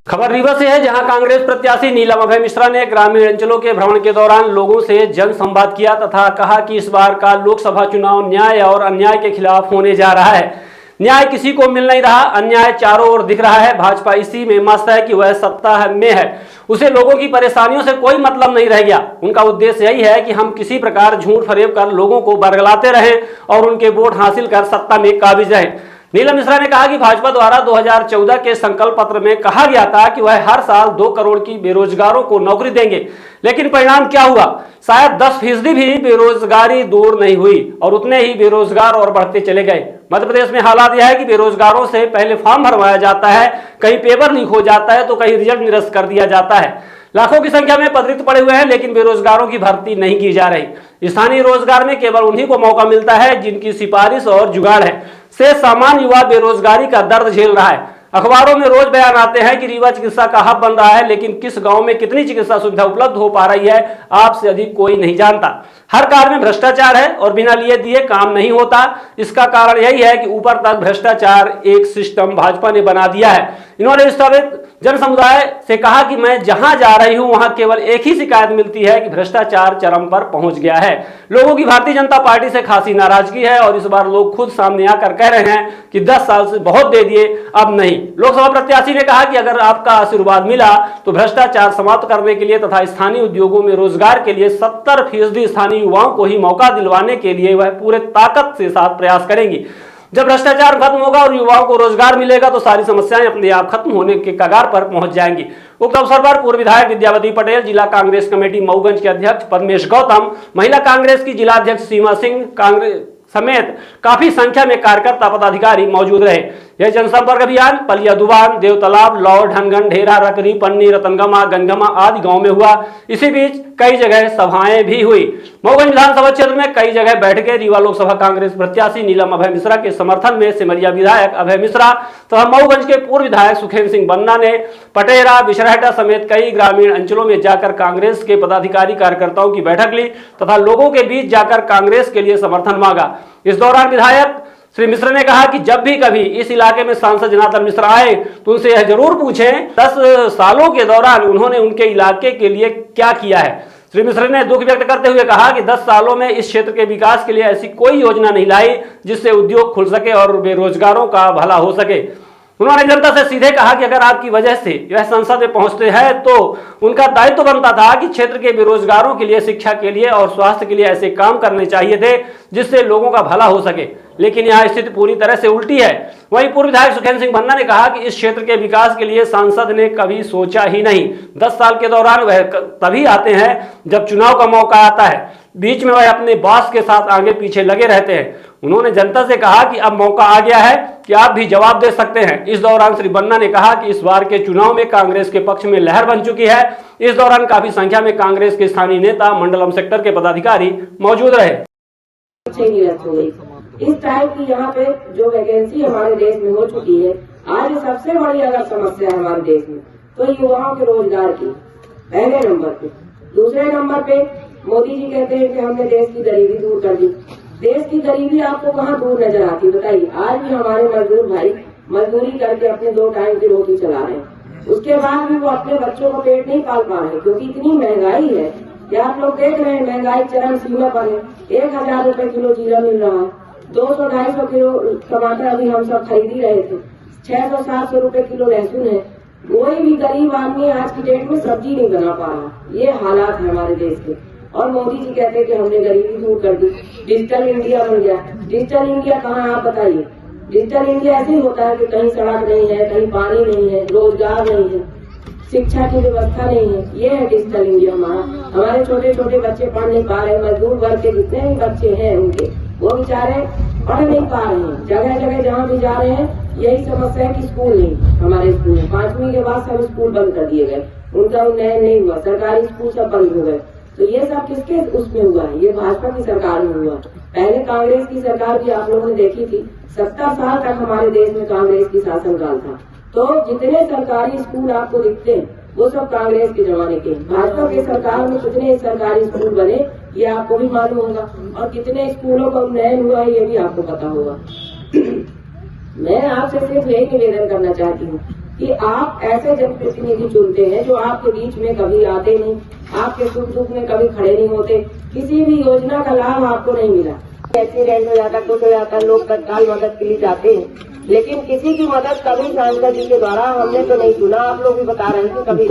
खबर रीवा से है, जहां कांग्रेस प्रत्याशी नीलम अभय मिश्रा ने ग्रामीण अंचलों के भ्रमण के दौरान लोगों से जन संवाद किया तथा कहा कि इस बार का लोकसभा चुनाव न्याय और अन्याय के खिलाफ होने जा रहा है। न्याय किसी को मिल नहीं रहा, अन्याय चारों ओर दिख रहा है। भाजपा इसी में मस्त है कि वह सत्ता में है, उसे लोगों की परेशानियों से कोई मतलब नहीं रह गया। उनका उद्देश्य यही है कि हम किसी प्रकार झूठ फरेब कर लोगों को बरगलाते रहें और उनके वोट हासिल कर सत्ता में काबिज रहें। नीलम मिश्रा ने कहा कि भाजपा द्वारा 2014 के संकल्प पत्र में कहा गया था कि वह हर साल 2 करोड़ की बेरोजगारों को नौकरी देंगे, लेकिन परिणाम क्या हुआ? शायद 10% भी बेरोजगारी दूर नहीं हुई और उतने ही बेरोजगार और बढ़ते चले गए। मध्य प्रदेश में हालात यह है कि बेरोजगारों से पहले फॉर्म भरवाया जाता है, कहीं पेपर लीक हो जाता है तो कहीं रिजल्ट निरस्त कर दिया जाता है। लाखों की संख्या में पद रिक्त पड़े हुए हैं, लेकिन बेरोजगारों की भर्ती नहीं की जा रही। स्थानीय रोजगार में केवल उन्हीं को मौका मिलता है जिनकी सिफारिश और जुगाड़ है। से सामान्य युवा बेरोजगारी का दर्द झेल रहा है। अखबारों में रोज बयान आते हैं कि रीवा चिकित्सा का हब बन रहा है, लेकिन किस गांव में कितनी चिकित्सा सुविधा उपलब्ध हो पा रही है आपसे अधिक कोई नहीं जानता। हर कार्य में भ्रष्टाचार है और बिना लिए दिए काम नहीं होता। इसका कारण यही है कि ऊपर तक भ्रष्टाचार एक सिस्टम भाजपा ने बना दिया है। इन्होंने विस्थापित जन समुदाय से कहा कि मैं जहां जा रही हूं वहां केवल एक ही शिकायत मिलती है कि भ्रष्टाचार चरम पर पहुंच गया है। लोगों की भारतीय जनता पार्टी से खासी नाराजगी है और इस बार लोग खुद सामने आकर कह रहे हैं कि 10 साल से बहुत दे दिए, अब नहीं। लोकसभा प्रत्याशी ने कहा कि अगर आपका आशीर्वाद मिला तो भ्रष्टाचार समाप्त करने के लिए तथा स्थानीय उद्योगों में रोजगार के लिए 70% स्थानीय युवाओं को ही मौका दिलवाने के लिए वह पूरे ताकत के साथ प्रयास करेंगी। जब भ्रष्टाचार खत्म होगा और युवाओं को रोजगार मिलेगा तो सारी समस्याएं अपने आप खत्म होने के कगार पर पहुंच जाएंगी। उक्त अवसर पर पूर्व विधायक विद्यावती पटेल, जिला कांग्रेस कमेटी मऊगंज के अध्यक्ष पद्मेश गौतम, महिला कांग्रेस की जिला अध्यक्ष सीमा सिंह कांग्रेस समेत काफी संख्या में कार्यकर्ता पदाधिकारी मौजूद रहे। यह जनसंपर्क अभियान पलिया दुबान, देवतालाब, लौर, ढनगन, ढेरा, रकरी, पन्नी, रतनगमा, गंगमा आदि गांव में हुआ। इसी बीच कई जगह सभाएं भी हुई। मऊगंज विधानसभा क्षेत्र में कई जगह बैठकें रीवा लोकसभा कांग्रेस प्रत्याशी नीलम अभय मिश्रा के समर्थन में सिमरिया विधायक अभय मिश्रा तथा मऊगंज के पूर्व विधायक सुखेंद्र सिंह बन्ना ने पटेरा, बिशरहटा समेत कई ग्रामीण अंचलों में जाकर कांग्रेस के पदाधिकारी कार्यकर्ताओं की बैठक ली तथा लोगों के बीच जाकर कांग्रेस के लिए समर्थन मांगा। इस दौरान विधायक श्री मिश्रा ने कहा कि जब भी कभी इस इलाके में सांसद जनार्दन मिश्रा आए तो उनसे यह जरूर पूछें 10 सालों के दौरान उन्होंने उनके इलाके के लिए क्या किया है। श्री मिश्रा ने दुख व्यक्त करते हुए कहा कि 10 सालों में इस क्षेत्र के विकास के लिए ऐसी कोई योजना नहीं लाई जिससे उद्योग खुल सके और बेरोजगारों का भला हो सके। उन्होंने जनता से सीधे कहा कि अगर आपकी वजह से वह संसद में पहुंचते हैं तो उनका दायित्व बनता था कि क्षेत्र के बेरोजगारों के लिए, शिक्षा के लिए और स्वास्थ्य के लिए ऐसे काम करने चाहिए थे जिससे लोगों का भला हो सके, लेकिन यहाँ स्थिति पूरी तरह से उल्टी है। वहीं पूर्व विधायक सुखेंद्र सिंह बन्ना ने कहा कि इस क्षेत्र के विकास के लिए सांसद ने कभी सोचा ही नहीं। 10 साल के दौरान वह तभी आते हैं जब चुनाव का मौका आता है, बीच में वह अपने बॉस के साथ आगे पीछे लगे रहते हैं। उन्होंने जनता से कहा कि अब मौका आ गया है कि आप भी जवाब दे सकते हैं। इस दौरान श्री बन्ना ने कहा कि इस बार के चुनाव में कांग्रेस के पक्ष में लहर बन चुकी है। इस दौरान काफी संख्या में कांग्रेस के स्थानीय नेता, मंडलम सेक्टर के पदाधिकारी मौजूद रहे। इस टाइप की यहाँ पे जो वैकेंसी हमारे देश में हो चुकी है, आज सबसे बड़ी अगर समस्या है हमारे देश में तो युवाओं के रोजगार की, पहले नंबर पे। दूसरे नंबर पे मोदी जी कहते हैं कि हमने देश की गरीबी दूर कर दी। देश की गरीबी आपको कहाँ दूर नजर आती बताइए? आज भी हमारे मजदूर भाई मजदूरी करके अपने 2 टाइम की रोटी चला रहे हैं, उसके बाद भी वो अपने बच्चों को पेट नहीं पाल पा रहे क्योंकि इतनी महंगाई है कि आप लोग देख रहे हैं महंगाई चरम सीमा पर है। 1000 रुपए किलो जीरा मिल रहा है, 200-250 किलो टमाटर अभी हम सब खरीद ही रहे थे, 600-700 रुपए किलो लहसुन है। कोई भी गरीब आदमी आज की डेट में सब्जी नहीं बना पा रहा। ये हालात है हमारे देश के। और मोदी जी कहते हैं कि हमने गरीबी दूर कर दी, डिजिटल इंडिया बन गया। डिजिटल इंडिया कहाँ आप बताइए? डिजिटल इंडिया ऐसे ही होता है कि कहीं सड़क नहीं है, कहीं पानी नहीं है, रोजगार नहीं है, शिक्षा की व्यवस्था नहीं है। ये है डिजिटल इंडिया हमारा। हमारे छोटे छोटे बच्चे पढ़ नहीं पा रहे, मजदूर वर्ग के जितने भी बच्चे हैं उनके वो बेचारे पढ़ नहीं पा रहे हैं। जगह जगह जहाँ भी जा रहे हैं यही समस्या है कि स्कूल नहीं। हमारे स्कूल में 5वीं के बाद सब स्कूल बंद कर दिए गए, उनका उन्नयन नहीं हुआ, सरकारी स्कूल सब बंद हो गए। तो ये सब किसके उसमें हुआ है? ये भाजपा की सरकार में हुआ। पहले कांग्रेस की सरकार भी आप लोगों ने देखी थी, 70 साल तक हमारे देश में कांग्रेस की शासनकाल था। तो जितने सरकारी स्कूल आपको दिखते हैं वो सब कांग्रेस के जमाने के। भाजपा के सरकार में कितने सरकारी स्कूल बने ये आपको भी मालूम होगा और कितने स्कूलों का उन्नयन हुआ है ये भी आपको पता होगा। मैं आपसे सिर्फ यही निवेदन करना चाहती हूँ कि आप ऐसे जनप्रतिनिधि चुनते हैं जो आपके बीच में कभी आते नहीं, आपके सुख दुख में कभी खड़े नहीं होते, किसी भी योजना का लाभ आपको नहीं मिला। एक्सीडेंट हो जाता, कुछ हो जाता, लोग तत्काल मदद के लिए जाते हैं, लेकिन किसी की मदद कभी सांसद जी के द्वारा हमने तो नहीं सुना। आप लोग भी बता रहे हैं कि कभी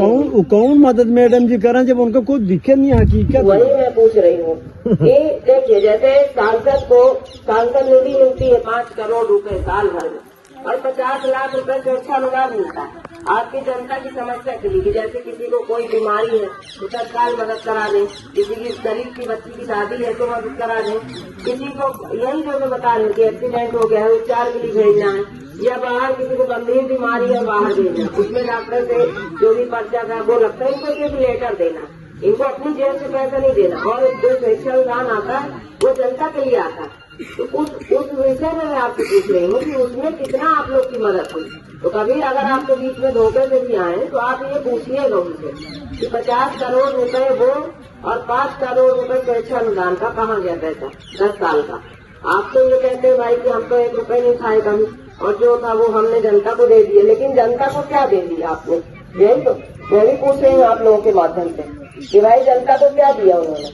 कौन मदद मैडम जी करें जब उनको कुछ दिखे नहीं हकीकत। वही मैं पूछ रही हूँ कि देखिए, जैसे सांसद निधि मिलती है 5 करोड़ रुपए साल भर में और 50 लाख रुपए सुरक्षा अनुदान मिलता है आपकी जनता की समस्या के लिए। जैसे किसी को कोई बीमारी है तो तत्काल मदद करा दें, किसी की गरीब की बच्ची की शादी है तो मदद करा दें, किसी को यही जो मैं बता रही हूँ कि एक्सीडेंट हो गया है, उपचार के लिए भेजना है, या बाहर किसी को गंभीर बीमारी है बाहर भेजना, उसमें डॉक्टर से जो भी पर्चा था वो लगता है, इनको सिर्फ लेटर देना, इनको अपनी जेब से पैसा नहीं देना। और जो शिक्षा अनुदान आता है वो जनता के लिए आता है। तो उस विषय में मैं आपसे पूछ रही हूँ कि उसमें कितना आप लोग की मदद हुई। तो कभी अगर आपके बीच में धोखे से भी आए तो आप ये पूछिए लोगों से कि 50 करोड़ रुपए वो और 5 करोड़ रुपए शिक्षा अनुदान का कहाँ गया पैसा 10 साल का। आप तो ये कहते हैं भाई कि हम तो 1 रुपए नहीं खाए कभी, और जो था वो हमने जनता को दे दिया, लेकिन जनता को क्या दे दिया आपने? यही तो मैं भी पूछ रही हूँ आप लोगों के माध्यम से कि भाई जनता को क्या दिया उन्होंने।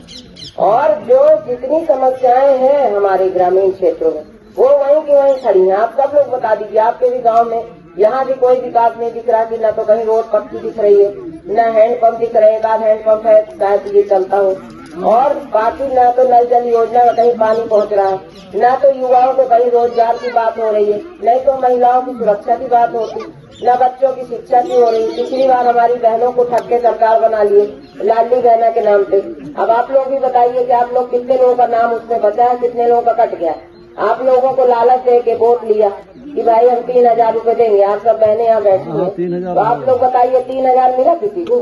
और जो जितनी समस्याएं हैं हमारे ग्रामीण क्षेत्रों में वो वहीं की वहीं खड़ी हैं। आप सब लोग बता दीजिए, आपके भी गांव में यहाँ भी कोई विकास नहीं दिख रहा कि न तो कहीं रोड पक्की दिख रही है, न हैंडपंप दिख रहे हैं, हैंडपंप है शायद ये चलता हो, और बाकी न तो नल जल योजना में कहीं पानी पहुँच रहा है, न तो युवाओं को कहीं रोजगार की बात हो रही है, नहीं तो महिलाओं की सुरक्षा की बात होती, न बच्चों की शिक्षा की हो रही। पिछली बार हमारी बहनों को ठग के सरकार बना लिए लाडली बहना के नाम पे। अब आप लोग भी बताइए कि आप लोग कितने लोगों का नाम उसमें बचा है, कितने लोगों का कट गया। आप लोगों को लालच दे के वोट लिया कि भाई हम 3000 रूपये देंगे, आप सब बहनें यहाँ बैठी हैं, तो आप लोग बताइए 3000 मिला किसी को?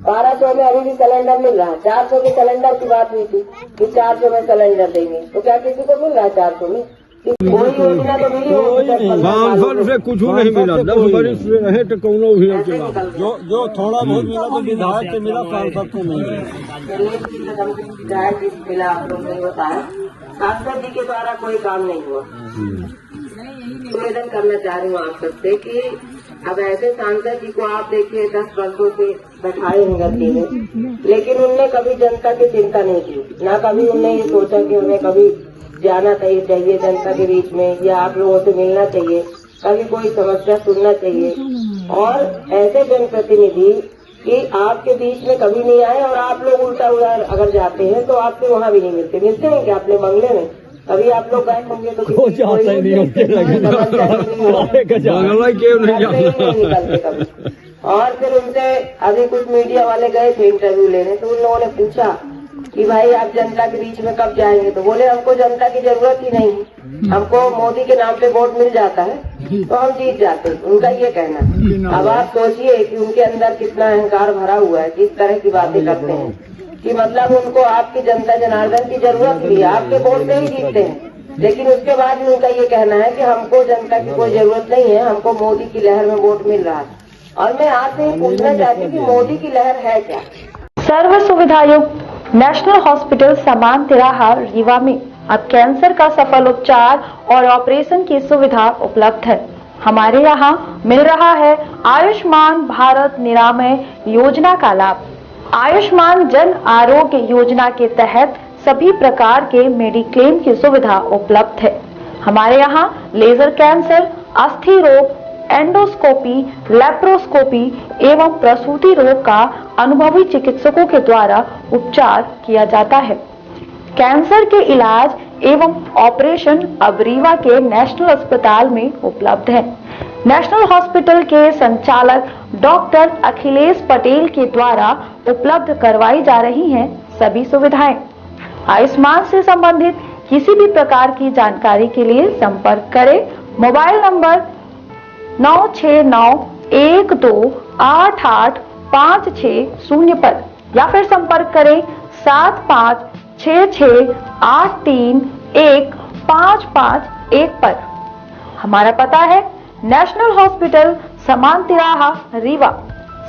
1200 में अभी भी सिलेंडर मिल रहा है। 400 के सिलेंडर की बात हुई थी कि 400 में सिलेंडर देंगे, तो क्या किसी को मिल रहा है 400 में? कोई योजना तो मिली होगी से कुछ नहीं मिला, 10 बरिस रहे तो कौनो भी जो थोड़ा बहुत मिला तो विधायक से मिला, सांसद से नहीं मिला। आप लोग ने बताया सांसद जी के द्वारा कोई काम नहीं हुआ। निवेदन करना चाह रही हूँ आप सबसे कि अब ऐसे सांसद जी को आप देखिए 10 वर्षों से बैठाए हैं गद्दी में, लेकिन उनने कभी जनता की चिंता नहीं की, ना कभी उनने ये सोचा कि उन्हें कभी जाना चाहिए जनता के बीच में या आप लोगों से मिलना चाहिए, कभी कोई समस्या सुनना चाहिए। और ऐसे जनप्रतिनिधि कि आपके बीच में कभी नहीं आए, और आप लोग उल्टा हुआ अगर जाते हैं तो आपके वहाँ भी नहीं मिलते हैं कि अपने बंगले में कभी आप लोग गए होंगे तो निकलते कभी। और फिर उनसे अभी कुछ मीडिया वाले गए थे इंटरव्यू लेने, तो उन लोगों ने पूछा कि भाई आप जनता के बीच में कब जाएंगे, तो बोले हमको जनता की जरूरत ही नहीं, हमको मोदी के नाम पे वोट मिल जाता है तो हम जीत जाते हैं, उनका ये कहना है। अब आप सोचिए कि उनके अंदर कितना अहंकार भरा हुआ है, किस तरह की बातें करते हैं कि मतलब उनको आपकी जनता जनार्दन की जरूरत भी है, आपके वोट से ही जीतते हैं, लेकिन उसके बाद भी उनका ये कहना है कि हमको जनता की कोई जरूरत नहीं है, हमको मोदी की लहर में वोट मिल रहा है। और मैं आपसे ये पूछना चाहती हूँ कि मोदी की लहर है क्या? सर्व सुविधा युक्त नेशनल हॉस्पिटल समान तिराहा रीवा में अब कैंसर का सफल उपचार और ऑपरेशन की सुविधा उपलब्ध है। हमारे यहाँ मिल रहा है आयुष्मान भारत निरामय योजना का लाभ। आयुष्मान जन आरोग्य योजना के तहत सभी प्रकार के मेडिक्लेम की सुविधा उपलब्ध है। हमारे यहाँ लेजर कैंसर, अस्थि रोग, एंडोस्कोपी, लेप्रोस्कोपी एवं प्रसूति रोग का अनुभवी चिकित्सकों के द्वारा उपचार किया जाता है। कैंसर के इलाज एवं ऑपरेशन अब रीवा के नेशनल अस्पताल में उपलब्ध है। नेशनल हॉस्पिटल के संचालक डॉक्टर अखिलेश पटेल के द्वारा उपलब्ध करवाई जा रही हैं सभी सुविधाएं। आयुष्मान से संबंधित किसी भी प्रकार की जानकारी के लिए संपर्क करें मोबाइल नंबर 9691288560 पर, या फिर संपर्क करें 7566831551 पर। हमारा पता है नेशनल हॉस्पिटल समान तिराहा रीवा।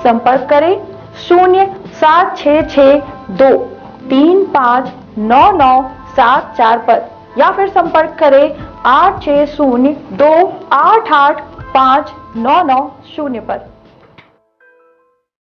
संपर्क करें 07662359974 पर, या फिर संपर्क करें 8602885990 पर।